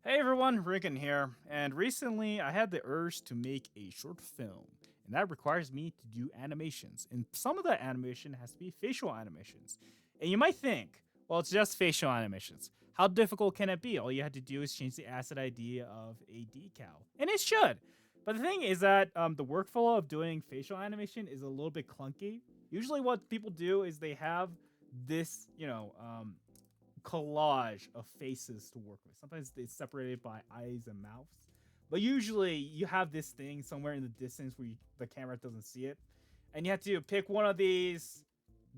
Hey everyone, Rickon here, and recently I had the urge to make a short film, and that requires me to do animations. And some of that animation has to be facial animations. And you might think, well, it's just facial animations. How difficult can it be? All you had to do is change the asset ID of a decal, and it should. But the thing is that the workflow of doing facial animation is a little bit clunky. Usually, what people do is they have this, collage of faces to work with. Sometimes it's separated by eyes and mouths. But usually you have this thing somewhere in the distance where the camera doesn't see it. And you have to pick one of these,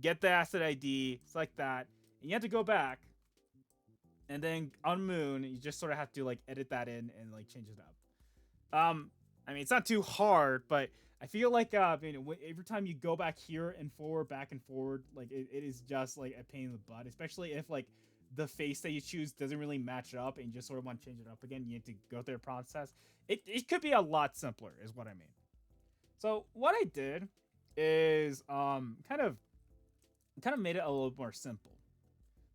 get the asset ID, select that, and you have to go back. And then on Moon, you just sort of have to like edit that in and like change it up. I mean, it's not too hard, but I feel like every time you go back and forward, like it is just like a pain in the butt, especially if like the face that you choose doesn't really match up and you just sort of want to change it up again. You need to go through the process. It could be a lot simpler, is what I mean. So what I did is kind of made it a little more simple.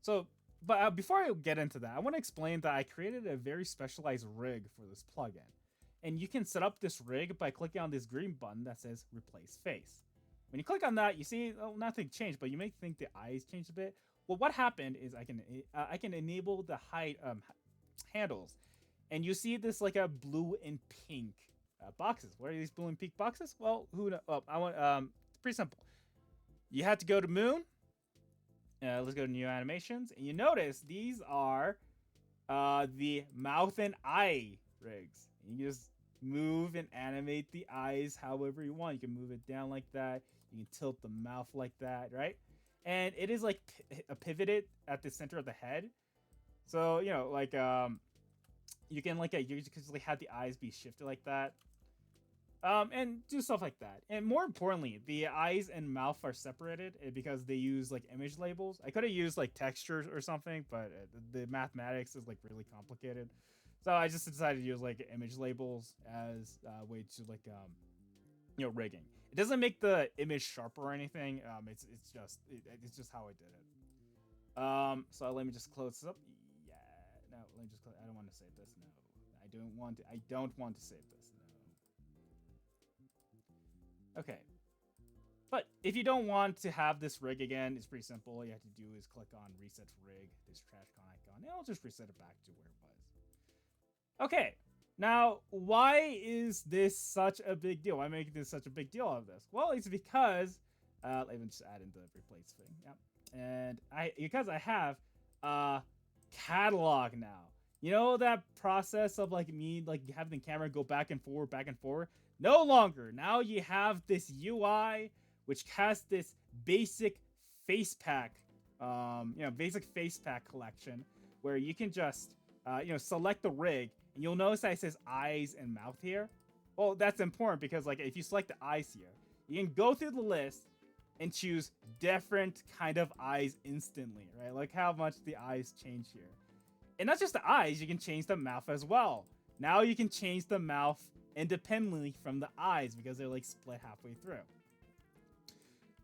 So, but before I get into that, I want to explain that I created a very specialized rig for this plugin. And you can set up this rig by clicking on this green button that says replace face. When you click on that, you see nothing changed, but you may think the eyes changed a bit. Well, what happened is I can enable the hide handles, and you see this like a blue and pink boxes. What are these blue and pink boxes? Well, who knows? Oh, I want it's pretty simple. You have to go to Moon. Let's go to new animations, and you notice these are the mouth and eye rigs. You just move and animate the eyes however you want. You can move it down like that. You can tilt the mouth like that, right? And it is like pivoted at the center of the head. So you can you just like have the eyes be shifted like that. And do stuff like that. And more importantly, the eyes and mouth are separated because they use like image labels. I could have used like textures or something, but the mathematics is like really complicated. So I just decided to use like image labels as a way to rigging. It doesn't make the image sharper or anything. It's just how I did it. So let me just close this up. Yeah, no, let me just. I don't want to save this. No, I don't want to. I don't want to save this. No. Okay. But if you don't want to have this rig again, it's pretty simple. All you have to do is click on reset rig, this trash con icon, and it'll just reset it back to where it was. Okay, now why is this such a big deal? Why make this such a big deal of this? Well, it's because let me just add in the replace thing. Yep, and because I have a catalog now. You know that process of like me like having the camera go back and forward, back and forward. No longer. Now you have this UI which has this basic face pack, basic face pack collection where you can just select the rig, and you'll notice that it says eyes and mouth here. Well, that's important because like if you select the eyes here, you can go through the list and choose different kind of eyes instantly, right? Like how much the eyes change here. And not just the eyes, you can change the mouth as well. Now you can change the mouth independently from the eyes because they're like split halfway through.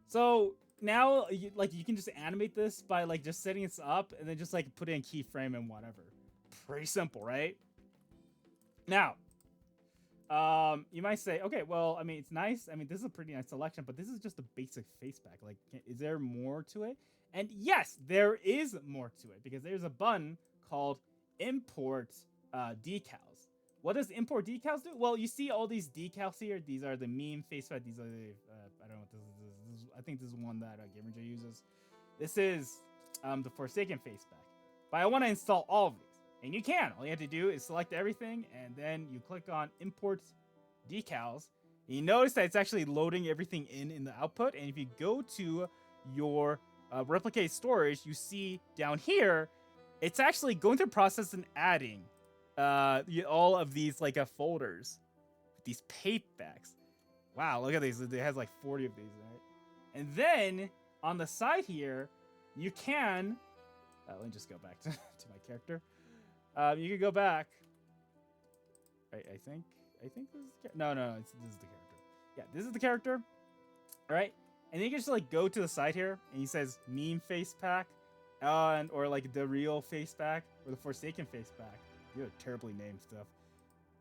So now you can just animate this by like just setting this up and then just like put in keyframe and whatever. Pretty simple, right? Now, you might say, okay, well, I mean, it's nice. I mean, this is a pretty nice selection, but this is just a basic face pack. Like, is there more to it? And yes, there is more to it because there's a button called import decals. What does import decals do? Well, you see all these decals here. These are the meme face pack. These are the I don't know what this is. I think this is one that GamerJ uses. This is the Forsaken face pack. But I want to install all of these. And you can. All you have to do is select everything, and then you click on import decals. And you notice that it's actually loading everything in the output. And if you go to your replicate storage, you see down here, it's actually going through the process and adding all of these like folders, these papebacks. Wow, look at these. It has like 40 of these, right? And then on the side here, you can. Let me just go back to my character. You can go back. I think this is no. This is the character. Yeah, this is the character. All right, and then you can just like go to the side here, and he says meme face pack, or like the real face pack or the Forsaken face pack. you're terribly named stuff.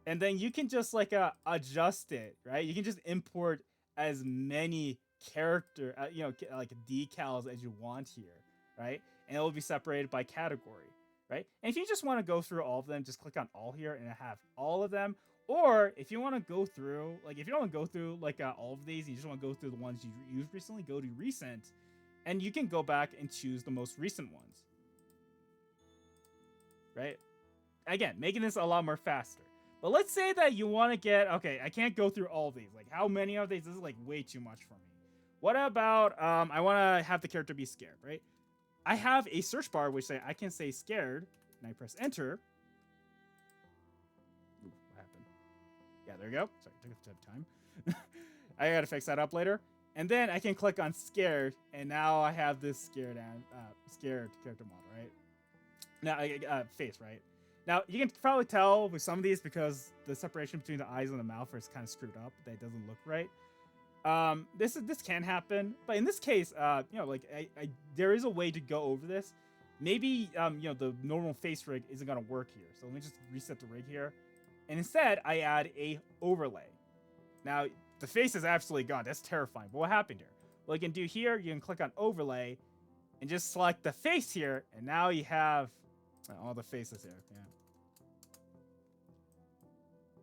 And then you can just like adjust it, right? You can just import as many character, like decals as you want here, right? And it will be separated by category, right? And if you just want to go through all of them, just click on all here and have all of them. Or if you want to go through, like if you don't want to go through like all of these, you just want to go through the ones you used recently, go to recent, and you can go back and choose the most recent ones, right? Again, making this a lot more faster. But let's say that you want to get, okay, I can't go through all of these. Like, how many of these? This is like way too much for me. What about, I want to have the character be scared, right? I have a search bar which I can say scared, and I press enter. Ooh, what happened? Yeah, there you go. Sorry, took a bit of time. I gotta fix that up later. And then I can click on scared, and now I have this scared character model, right? Now, face, right? Now, you can probably tell with some of these because the separation between the eyes and the mouth is kind of screwed up. That it doesn't look right. This can happen, but in this case, there is a way to go over this. Maybe, the normal face rig isn't gonna work here. So let me just reset the rig here. And instead, I add a overlay. Now, the face is absolutely gone. That's terrifying. But what happened here? Well, you can do here, you can click on overlay and just select the face here. And now you have all the faces here.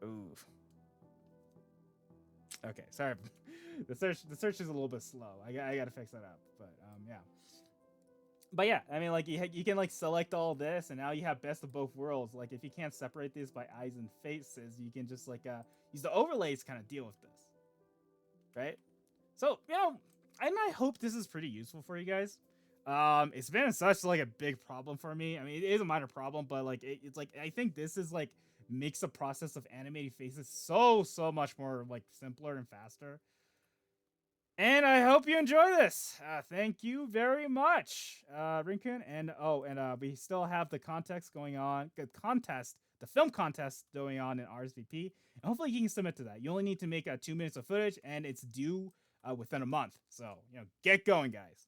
Yeah. Ooh. Okay, sorry. The search is a little bit slow. I gotta fix that up. But yeah. But yeah, I mean, like you can like select all this, and now you have best of both worlds. Like if you can't separate these by eyes and faces, you can just like use the overlays to kind of deal with this, right? So I hope this is pretty useful for you guys. It's been such like a big problem for me. I mean, it is a minor problem, but like it's like I think this is like makes the process of animating faces so much more like simpler and faster. And I hope you enjoy this. Thank you very much, Rinkun. And we still have the contest going on. The film contest going on in RSVP. And hopefully you can submit to that. You only need to make 2 minutes of footage, and it's due within a month. So get going, guys.